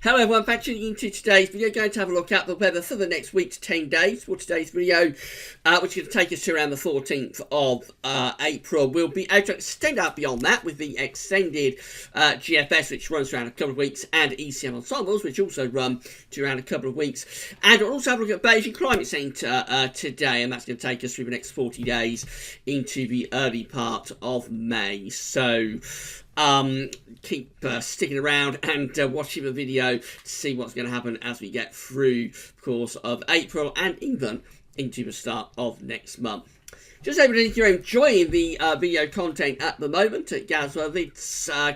Hello everyone, back tuning into today's video. Going to have a look at the weather for the next week to 10 days. For today's video, which is going to take us to around the 14th of April. We'll be able to extend out beyond that with the extended GFS, which runs around a couple of weeks, and ECM ensembles, which also run to around a couple of weeks. And we'll also have a look at Beijing Climate Centre today, and that's going to take us through the next 40 days into the early part of May. So keep sticking around and watching the video to see what's going to happen as we get through the course of April and even into the start of next month. Just able to, if you're enjoying the video content at the moment at Gazworthy,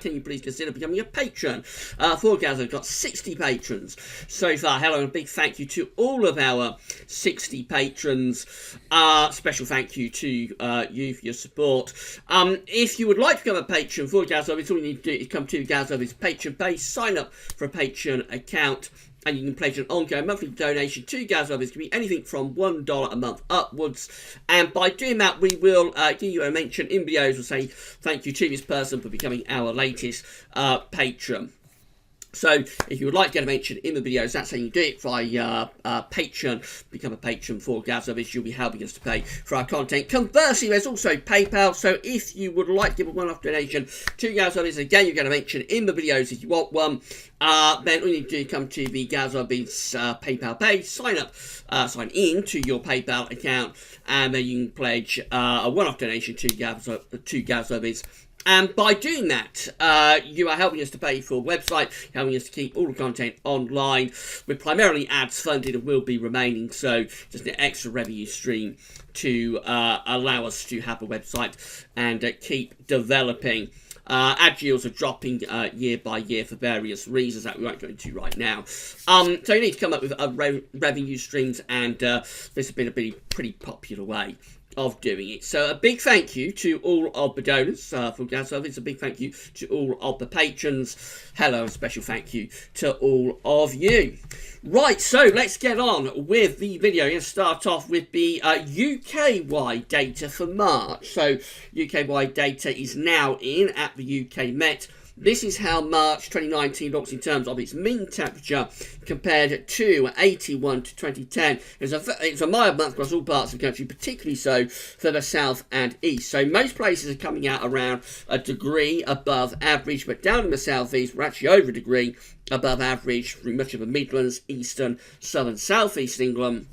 can you please consider becoming a patron for Gazworthy? We've got 60 patrons so far. Hello, and a big thank you to all of our 60 patrons. Special thank you to you for your support. If you would like to become a patron for Gazworthy, all you need to do is come to Gazworthy's Patreon page, sign up for a Patreon account, and you can pledge an ongoing monthly donation to Gazworthy. It can be anything from $1 a month upwards. And by doing that, we will give you a mention in videos. We'll say thank you to this person for becoming our latest patron. So, if you would like to get a mention in the videos, that's how you do it via Patreon. Become a patron for Gazworthy. You'll be helping us to pay for our content. Conversely, there's also PayPal. So, if you would like to give a one-off donation to Gazworthy, again, you get a mention in the videos if you want one. Then all you need to do is come to the Gazworthy's PayPal page, sign in to your PayPal account, and then you can pledge a one-off donation to Gazworthy's. And by doing that, you are helping us to pay for a website, helping us to keep all the content online. We're primarily ads funded and will be remaining, so just an extra revenue stream to allow us to have a website and keep developing. Ad yields are dropping year by year for various reasons that we won't go into right now. So you need to come up with revenue streams, and this has been a pretty popular way of doing it. So a big thank you to all of the donors for Gazworthy. It's a big thank you to all of the patrons. Hello, and a special thank you to all of you. Right, so let's get on with the video. I'm going to start off with the UK-wide data for March. So UK-wide data is now in at the UK Met. This is how March 2019 looks in terms of its mean temperature compared to 81 to 2010. It's a mild month across all parts of the country, particularly so for the south and east. So most places are coming out around a degree above average, but down in the southeast, we're actually over a degree above average through much of the Midlands, eastern, southern, southeast England.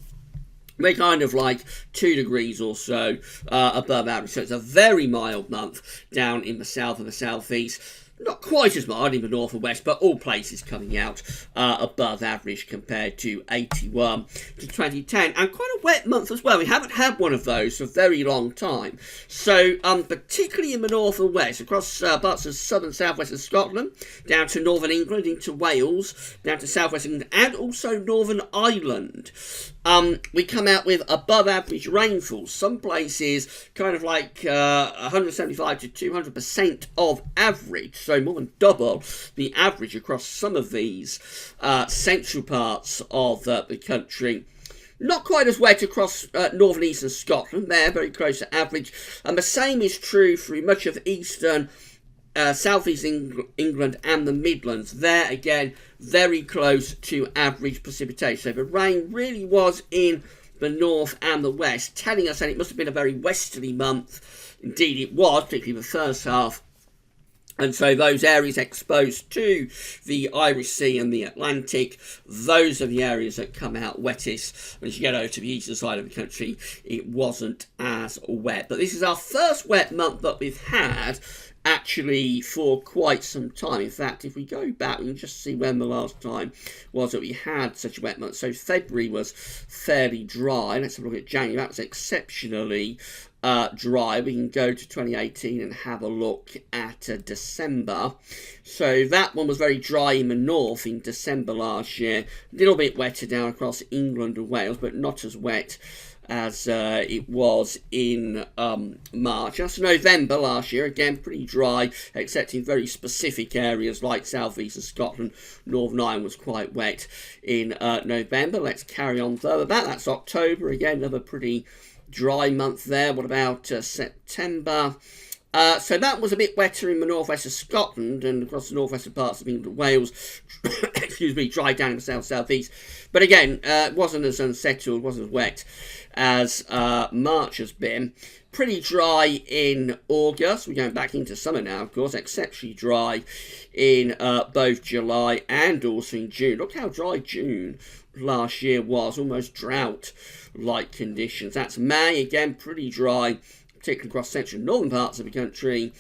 We're kind of like 2 degrees or so above average. So it's a very mild month down in the south and the southeast. Not quite as mild in the north and west, but all places coming out above average compared to 81 to 2010. And quite a wet month as well. We haven't had one of those for a very long time. So, particularly in the north and west, across parts of southern, southwest of Scotland, down to northern England, into Wales, down to southwest England, and also Northern Ireland. We come out with above average rainfall. Some places kind of like 175 to 200% of average. So more than double the average across some of these central parts of the country. Not quite as wet across northern eastern Scotland. They're very close to average. And the same is true through much of eastern southeast England and the Midlands. There again, very close to average precipitation. So the rain really was in the north and the west, telling us that it must have been a very westerly month. Indeed it was, particularly the first half. And so those areas exposed to the Irish Sea and the Atlantic, those are the areas that come out wettest. When you get over to the eastern side of the country, it wasn't as wet. But this is our first wet month that we've had actually for quite some time. In fact, if we go back, we can just see when the last time was that we had such a wet month. So February was fairly dry. Let's have a look at January. That was exceptionally dry. We can go to 2018 and have a look at December. So that one was very dry in the north in December last year. A little bit wetter down across England and Wales, but not as wet as it was in March. That's November last year, again pretty dry, except in very specific areas like south eastern Scotland. Northern Ireland was quite wet in November. Let's carry on further. That's October, again another pretty dry month there. What about September? So that was a bit wetter in the northwest of Scotland and across the northwestern parts of England and Wales. dry down in the southeast. But again, it wasn't as unsettled, wasn't as wet as March has been. Pretty dry in August. We're going back into summer now, of course. Exceptionally dry in both July and also in June. Look how dry June last year was, almost drought-like conditions. That's May, again, pretty dry, particularly across central and northern parts of the country.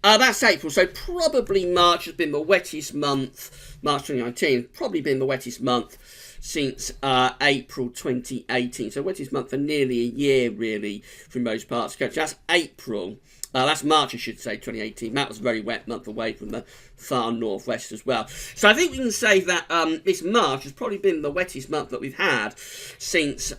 That's April, so probably March has been the wettest month, March 2019, probably been the wettest month since April 2018. So wettest month for nearly a year, really, for most parts of the country. That's April. That's March, I should say, 2018. That was a very wet month away from the far northwest as well. So I think we can say that this March has probably been the wettest month that we've had since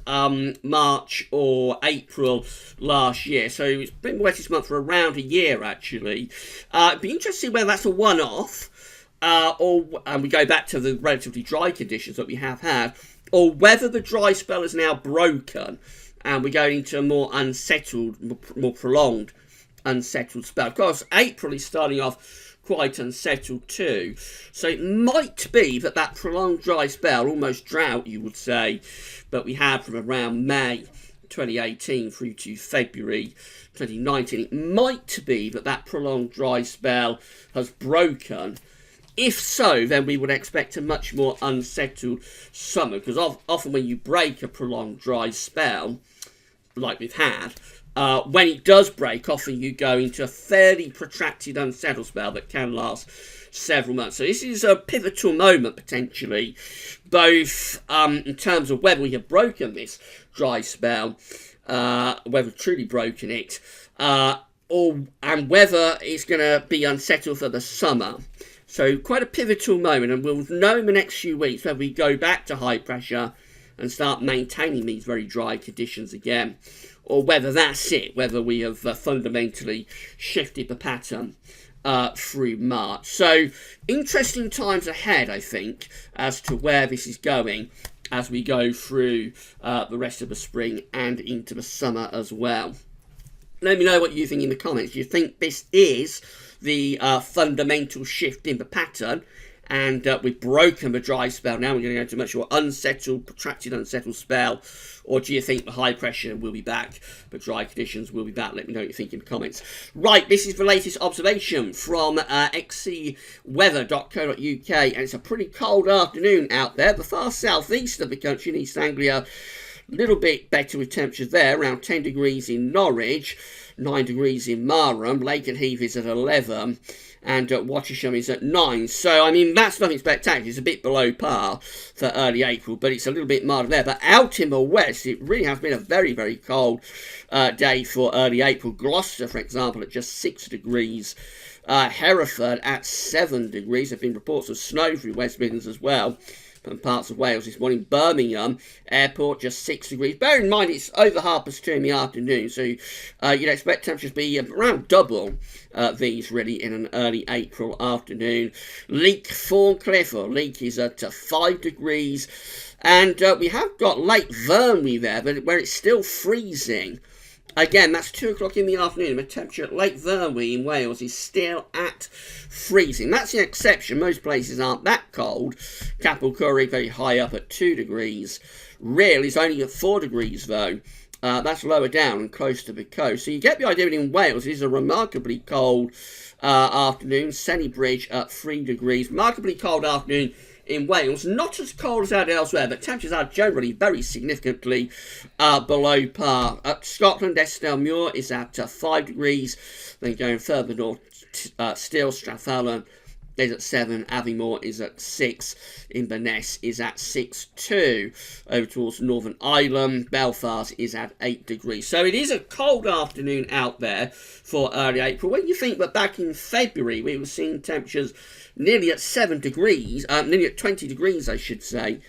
March or April last year. So it's been the wettest month for around a year, actually. It'd be interesting whether that's a one-off, and we go back to the relatively dry conditions that we have had, or whether the dry spell is now broken and we're going into a more unsettled, more prolonged unsettled spell. Of course, April is starting off quite unsettled too, so it might be that prolonged dry spell, almost drought you would say, that we had from around May 2018 through to February 2019, it might be that prolonged dry spell has broken. If so, then we would expect a much more unsettled summer, because often when you break a prolonged dry spell, like we've had, when it does break, often you go into a fairly protracted unsettled spell that can last several months. So this is a pivotal moment, potentially, both in terms of whether we have broken this dry spell, whether we've truly broken it, and whether it's going to be unsettled for the summer. So quite a pivotal moment, and we'll know in the next few weeks whether we go back to high pressure and start maintaining these very dry conditions again, or whether that's it, whether we have fundamentally shifted the pattern through March. So interesting times ahead, I think, as to where this is going as we go through the rest of the spring and into the summer as well. Let me know what you think in the comments. Do you think this is the fundamental shift in the pattern, and we've broken the dry spell, now we're going to go to a much more unsettled, protracted unsettled spell? Or do you think the high pressure will be back, but dry conditions will be back? Let me know what you think in the comments. Right, this is the latest observation from xcweather.co.uk, and it's a pretty cold afternoon out there. The far southeast of the country, in East Anglia, a little bit better with temperatures there, around 10 degrees in Norwich, 9 degrees in Marham, Lakenheath is at 11, and Wattisham is at 9. So, I mean, that's nothing spectacular. It's a bit below par for early April, but it's a little bit milder there. But out in the west, it really has been a very, very cold day for early April. Gloucester, for example, at just 6 degrees. Hereford at 7 degrees. There have been reports of snow through West Midlands as well, from parts of Wales this morning. Birmingham Airport just 6 degrees. Bear in mind it's over 2:30 in the afternoon, so you'd expect temperatures to be around double these really in an early April afternoon. Leek Thorncliffe, or Leek, is at 5 degrees, and we have got Lake Vyrnwy there, but where it's still freezing. Again, that's 2 o'clock in the afternoon. The temperature at Lake Vyrnwy in Wales is still at freezing. That's an exception. Most places aren't that cold. Capel Curig very high up at 2 degrees. Rhyl is only at 4 degrees though. That's lower down and close to the coast. So you get the idea that in Wales it is a remarkably cold afternoon. Senny Bridge at 3 degrees. Remarkably cold afternoon in Wales, not as cold as out elsewhere, but temperatures are generally very significantly below par. Scotland, Estalmuir is at 5 degrees, then going further north, still Strathallan is at 7, Aviemore is at 6, Inverness is at 6.2, over towards Northern Ireland, Belfast is at 8 degrees. So it is a cold afternoon out there for early April. When you think that back in February we were seeing temperatures nearly at 7 degrees, nearly at 20 degrees I should say,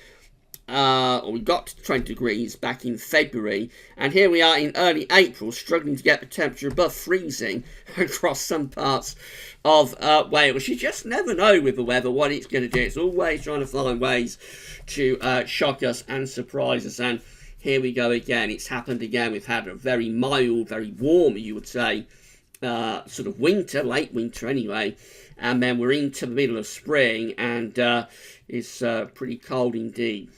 or we got to 20 degrees back in February, and here we are in early April struggling to get the temperature above freezing across some parts of Wales. You just never know with the weather what it's going to do. It's always trying to find ways to shock us and surprise us, and here we go again. It's happened again. We've had a very mild, very warm, you would say, sort of winter, late winter anyway, and then we're into the middle of spring, and it's pretty cold indeed.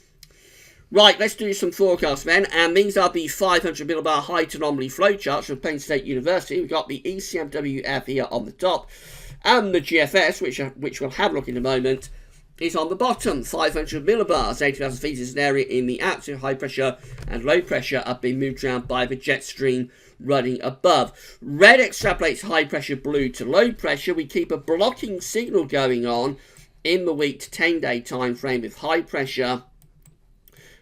Right, let's do some forecasts then, and these are the 500 millibar height anomaly flowcharts from Penn State University. We've got the ECMWF here on the top, and the GFS, which we'll have a look in a moment, is on the bottom. 500 millibars, 80,000 feet is an area in the absolute high pressure and low pressure are being moved around by the jet stream running above. Red extrapolates high pressure, blue to low pressure. We keep a blocking signal going on in the week to 10-day time frame with high pressure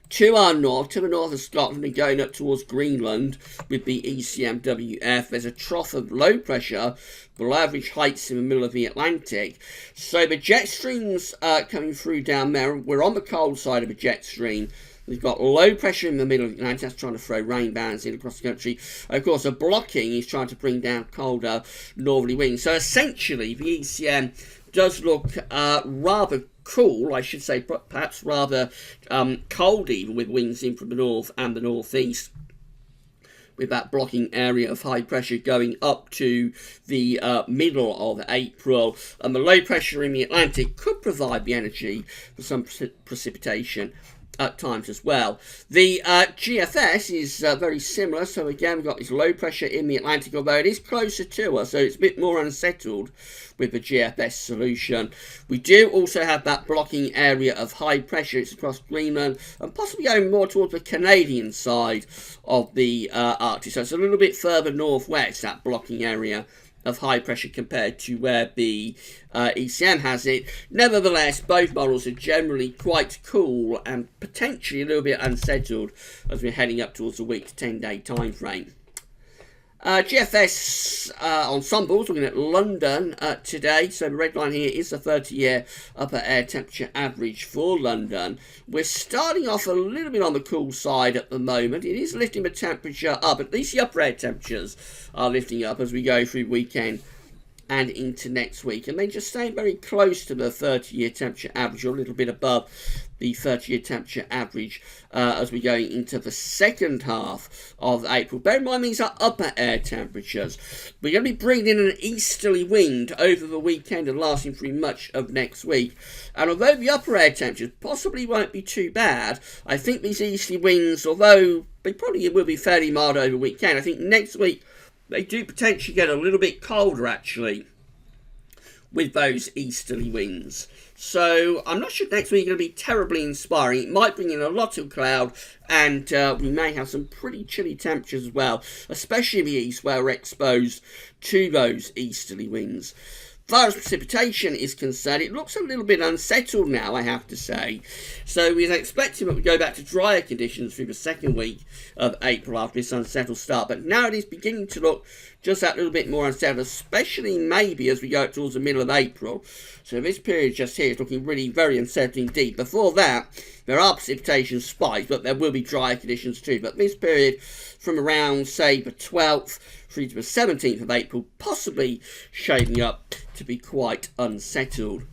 to our north, to the north of Scotland and going up towards Greenland with the ECMWF. There's a trough of low pressure below average heights in the middle of the Atlantic. So the jet streams coming through down there, we're on the cold side of a jet stream. We've got low pressure in the middle of the Atlantic, that's trying to throw rain bands in across the country. Of course, a blocking is trying to bring down colder northerly winds. So essentially, the ECM does look rather cool, I should say, perhaps rather cold even, with winds in from the north and the northeast, with that blocking area of high pressure going up to the middle of April. And the low pressure in the Atlantic could provide the energy for some precipitation at times as well. The GFS is very similar, so again we've got this low pressure in the Atlantic, although it is closer to us, so it's a bit more unsettled with the GFS solution. We do also have that blocking area of high pressure. It's across Greenland and possibly going more towards the Canadian side of the Arctic, so it's a little bit further northwest, that blocking area of high pressure compared to where the ECM has it. Nevertheless, both models are generally quite cool and potentially a little bit unsettled as we're heading up towards a week to 10-day time frame. GFS ensembles, looking at London today. So the red line here is the 30-year upper air temperature average for London. We're starting off a little bit on the cool side at the moment. It is lifting the temperature up. At least the upper air temperatures are lifting up as we go through weekend and into next week, and then just staying very close to the 30-year temperature average, or a little bit above the 30-year temperature average as we go into the second half of April. Bear in mind, these are upper air temperatures. We're going to be bringing in an easterly wind over the weekend and lasting through much of next week. And although the upper air temperatures possibly won't be too bad, I think these easterly winds, although they probably will be fairly mild over the weekend, I think next week they do potentially get a little bit colder, actually, with those easterly winds. So I'm not sure next week is going to be terribly inspiring. It might bring in a lot of cloud, and we may have some pretty chilly temperatures as well, especially in the east where we're exposed to those easterly winds. As far as precipitation is concerned, it looks a little bit unsettled now, I have to say. So we're expecting that we go back to drier conditions through the second week of April after this unsettled start. But now it is beginning to look just that little bit more unsettled, especially maybe as we go towards the middle of April. So this period just here is looking really very unsettled indeed. Before that, there are precipitation spikes, but there will be drier conditions too. But this period from around, say, the 12th through to the 17th of April, possibly shaping up to be quite unsettled.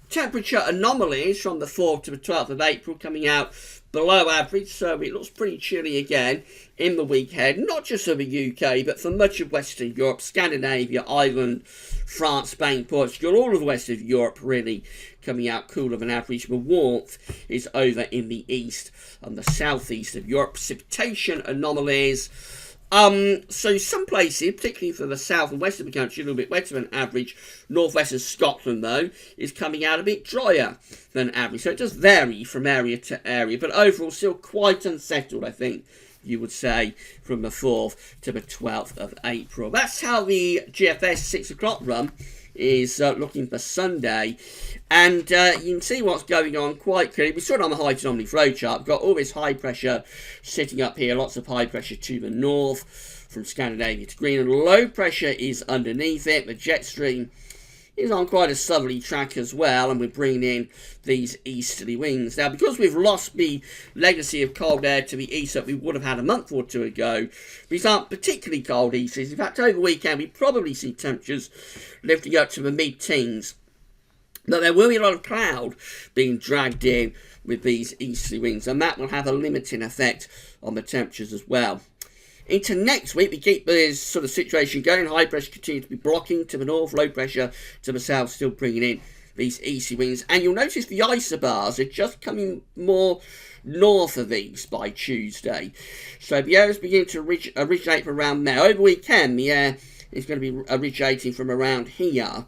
Temperature anomalies from the 4th to the 12th of April coming out below average, so it looks pretty chilly again in the week ahead, not just for the UK, but for much of Western Europe, Scandinavia, Ireland, France, Spain, Portugal, all of the west of Europe really coming out cooler than average. The warmth is over in the east and the southeast of Europe. Precipitation anomalies. So some places, particularly for the south and west of the country, a little bit wetter than average. Northwestern Scotland, though, is coming out a bit drier than average. So it does vary from area to area, but overall still quite unsettled, I think you would say, from the 4th to the 12th of April. That's how the GFS 6 o'clock run is looking for Sunday. And you can see what's going on quite clearly. We saw it on the height anomaly flow chart. We've got all this high pressure sitting up here, lots of high pressure to the north from Scandinavia to Greenland. Low pressure is underneath it. The jet stream is on quite a southerly track as well, and we're bringing in these easterly winds. Now, because we've lost the legacy of cold air to the east that we would have had a month or two ago, these aren't particularly cold easterlies. In fact, over the weekend, we probably see temperatures lifting up to the mid-teens. But there will be a lot of cloud being dragged in with these easterly winds, and that will have a limiting effect on the temperatures as well. Into next week, we keep this sort of situation going. High pressure continues to be blocking to the north, low pressure to the south, still bringing in these easterly winds. And you'll notice the isobars are just coming more north of these by Tuesday. So the air is beginning to originate from around there. Over the weekend, the air is going to be originating from around here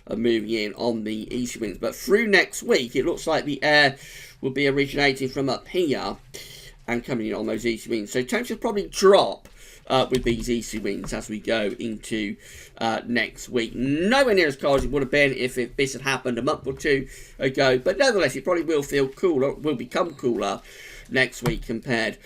and moving in on the east winds. But through next week, it looks like the air will be originating from up here and coming in on those east winds. So temperatures probably drop with these easterly winds as we go into next week. Nowhere near as cold as it would have been if this had happened a month or two ago, but nevertheless it probably will feel cooler, will become cooler next week compared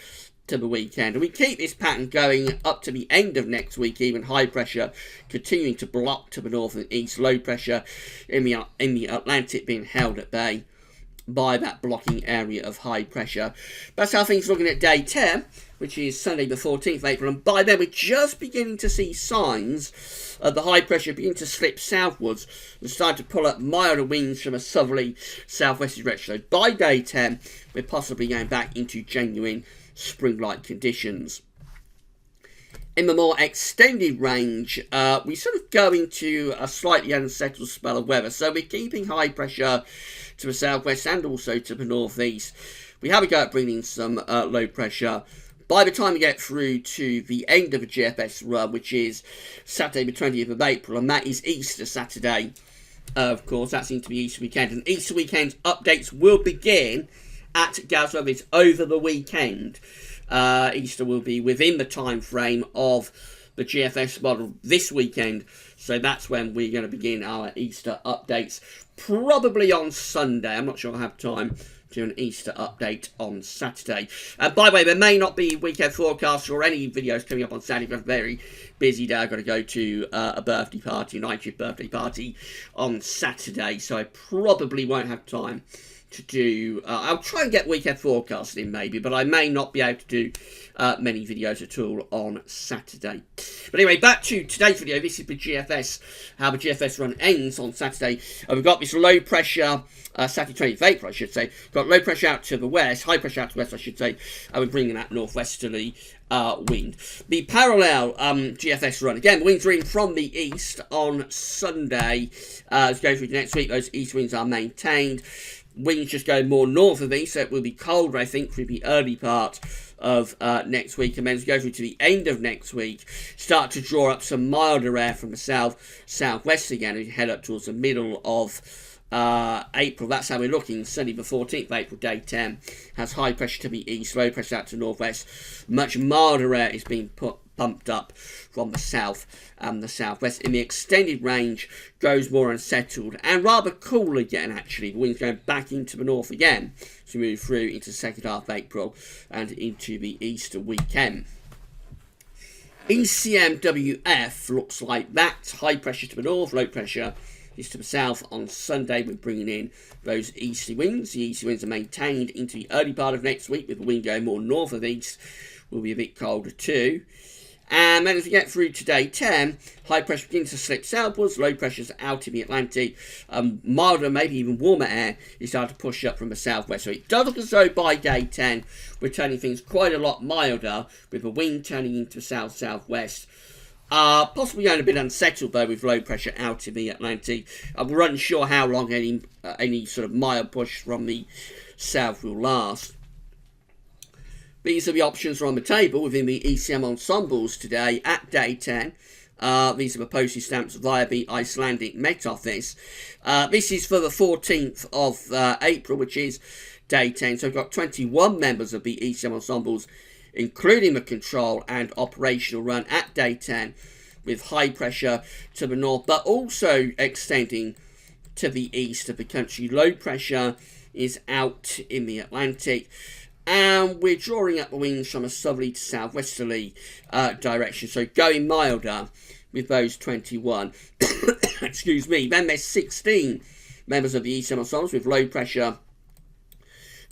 to the weekend. And we keep this pattern going up to the end of next week, even high pressure continuing to block to the north and east, low pressure in the Atlantic being held at bay by that blocking area of high pressure. That's how things are looking at day 10, which is Sunday the 14th of April, and by then we're just beginning to see signs of the high pressure begin to slip southwards and start to pull up milder winds from a southerly southwesterly direction. So by day 10, we're possibly going back into genuine spring-like conditions. In the more extended range, we sort of go into a slightly unsettled spell of weather. So we're keeping high pressure to the southwest and also to the northeast. We have a go at bringing some low pressure. By the time we get through to the end of the GFS run, which is Saturday the 20th of April, and that is Easter Saturday, of course, that's into the Easter weekend. And Easter weekend updates will begin at Gazrovitz over the weekend. Easter will be within the time frame of the GFS model this weekend, so that's when we're going to begin our Easter updates, probably on Sunday. I'm not sure I'll have time to do an Easter update on Saturday. By the way, there may not be weekend forecasts or any videos coming up on Saturday. I've got a very busy day. I've got to go to a birthday party, a night shift birthday party on Saturday, so I probably won't have time to do. I'll try and get weekend forecast in maybe, but I may not be able to do many videos at all on Saturday. But anyway, back to today's video. This is the GFS, how the GFS run ends on Saturday. We've got this low pressure, Saturday 20th of April, I should say. Got low pressure out to the west, high pressure out to the west, I should say. And we're bringing that northwesterly wind. The parallel GFS run, again, the winds are in from the east on Sunday. As we go through to next week, those east winds are maintained. Winds just go more north of these, so it will be colder, I think, through the early part of next week. And then as we go through to the end of next week, start to draw up some milder air from the southwest again, and head up towards the middle of April. That's how we're looking. Sunday the 14th of April, day 10, has high pressure to the east, low pressure out to northwest. Much milder air is being pumped up from the south and the southwest. In the extended range, goes more unsettled and rather cool again, actually. The wind's going back into the north again as we move through into the second half of April and into the Easter weekend. ECMWF looks like that. High pressure to the north, low pressure is to the south. On Sunday, we're bringing in those easterly winds. The easterly winds are maintained into the early part of next week, with the wind going more north of east. Will be a bit colder too. And then as we get through to day 10, high pressure begins to slip southwards, low pressure's out in the Atlantic, milder, maybe even warmer air is starting to push up from the southwest. So it does look as though by day 10, we're turning things quite a lot milder, with the wind turning into south-southwest. Possibly going a bit unsettled though, with low pressure out in the Atlantic. We're unsure how long any sort of mild push from the south will last. These are the options on the table within the ECM ensembles today at day 10. These are the postage stamps via the Icelandic Met Office. This is for the 14th of April, which is day 10. So we've got 21 members of the ECM ensembles, including the control and operational run at day 10, with high pressure to the north, but also extending to the east of the country. Low pressure is out in the Atlantic. And we're drawing up the winds from a southerly to southwesterly direction, so going milder with those 21. Excuse me. Then there's 16 members of the ECM ensembles with low pressure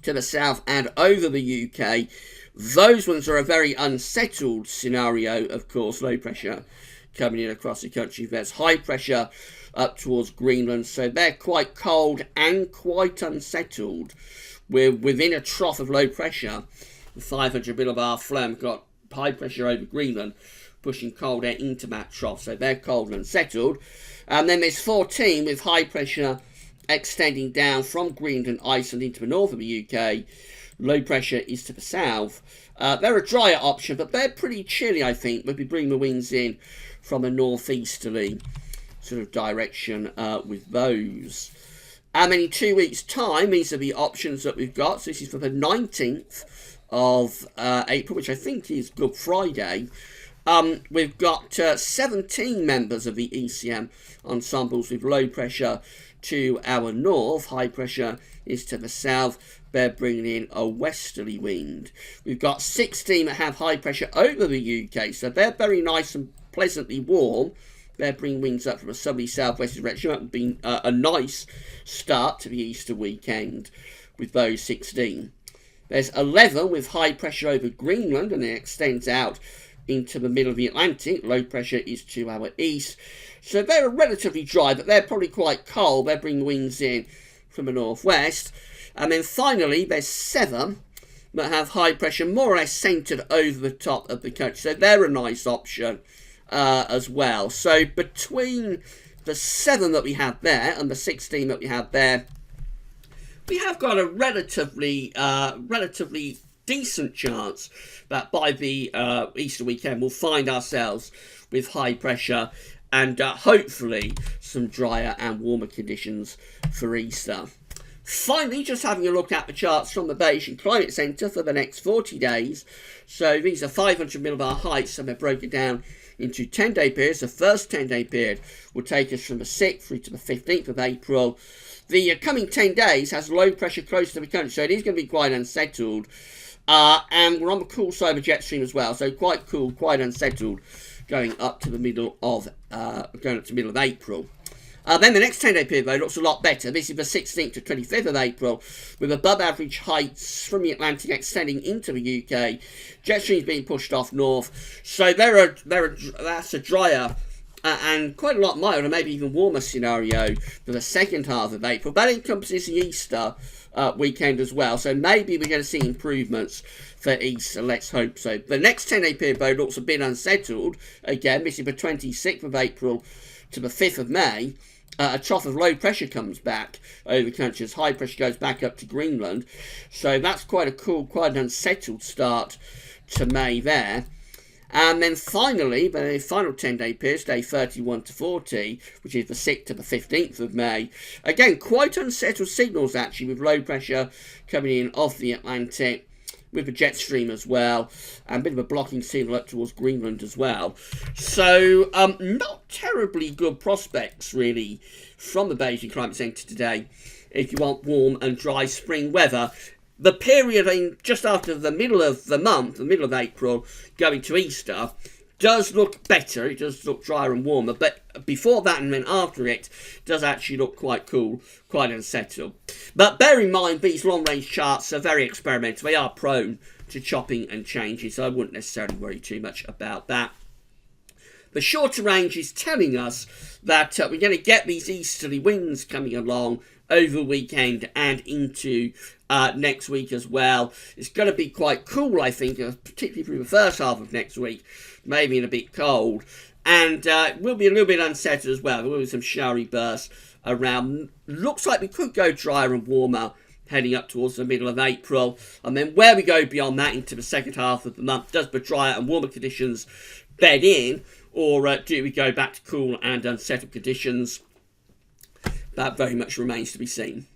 to the south and over the UK. Those ones are a very unsettled scenario, of course. Low pressure coming in across the country. There's high pressure up towards Greenland, so they're quite cold and quite unsettled. We're within a trough of low pressure. The 500 millibar phlegm got high pressure over Greenland, pushing cold air into that trough, so they're cold and settled. And then there's 14 with high pressure extending down from Greenland and Iceland into the north of the UK. Low pressure is to the south. They're a drier option, but they're pretty chilly, I think. We'll be bringing the winds in from a northeasterly sort of direction with those. And then in 2 weeks' time, these are the options that we've got. So this is for the 19th of April, which I think is Good Friday. We've got 17 members of the ECM ensembles with low pressure to our north. High pressure is to the south. They're bringing in a westerly wind. We've got 16 that have high pressure over the UK, so they're very nice and pleasantly warm. They're bringing winds up from a southerly southwest direction. That would be a nice start to the Easter weekend with those 16. There's 11 with high pressure over Greenland, and it extends out into the middle of the Atlantic. Low pressure is to our east. So they're relatively dry, but they're probably quite cold. They're bringing winds in from the northwest. And then finally, there's 7 that have high pressure more or less centred over the top of the country. So they're a nice option as well. So between the 7 that we have there and the 16 that we have there, we have got a relatively decent chance that by the Easter weekend we'll find ourselves with high pressure and hopefully some drier and warmer conditions for Easter. Finally, just having a look at the charts from the Beijing Climate Centre for the next 40 days. So these are 500 millibar heights, and they're broken down into 10-day periods. The first 10-day period will take us from the 6th through to the 15th of April. The coming 10 days has low pressure close to the country, so it is going to be quite unsettled. And we're on the cool side of the jet stream as well, so quite cool, quite unsettled, going up to the middle of April. Then the next 10-day period, though, looks a lot better. This is the 16th to 25th of April, with above-average heights from the Atlantic extending into the UK. Jet streams being pushed off north, so that's a drier and quite a lot milder, maybe even warmer scenario for the second half of April. That encompasses the Easter weekend as well, so maybe we're going to see improvements for Easter. Let's hope so. The next 10-day period, though, looks a bit unsettled. Again, this is the 26th of April to the 5th of May. A trough of low pressure comes back over the country as high pressure goes back up to Greenland. So that's quite a cool, quite an unsettled start to May there. And then finally, the final 10-day period, day 31 to 40, which is the 6th to the 15th of May. Again, quite unsettled signals, actually, with low pressure coming in off the Atlantic, with the jet stream as well, and a bit of a blocking signal up towards Greenland as well. So, not terribly good prospects, really, from the Beijing Climate Centre today, if you want warm and dry spring weather. The period in just after the middle of the month, the middle of April, going to Easter, does look better. It does look drier and warmer, but before that and then after it does actually look quite cool, quite unsettled. But bear in mind, these long-range charts are very experimental. They are prone to chopping and changing, so I wouldn't necessarily worry too much about that. The shorter range is telling us that we're going to get these easterly winds coming along over the weekend and into next week as well. It's going to be quite cool, I think, particularly through the first half of next week, maybe a bit cold. And it will be a little bit unsettled as well. There will be some showery bursts around. Looks like we could go drier and warmer heading up towards the middle of April. And then where we go beyond that into the second half of the month, does the drier and warmer conditions bed in? Or do we go back to cool and unsettled conditions? That very much remains to be seen.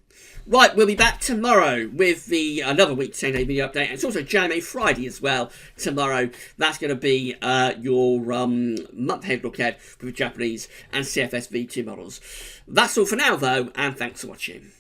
Right, we'll be back tomorrow with another week 10-day video update. And it's also JMA Friday as well tomorrow. That's going to be your month-ahead look ahead with Japanese and CFS V2 models. That's all for now, though, and thanks for watching.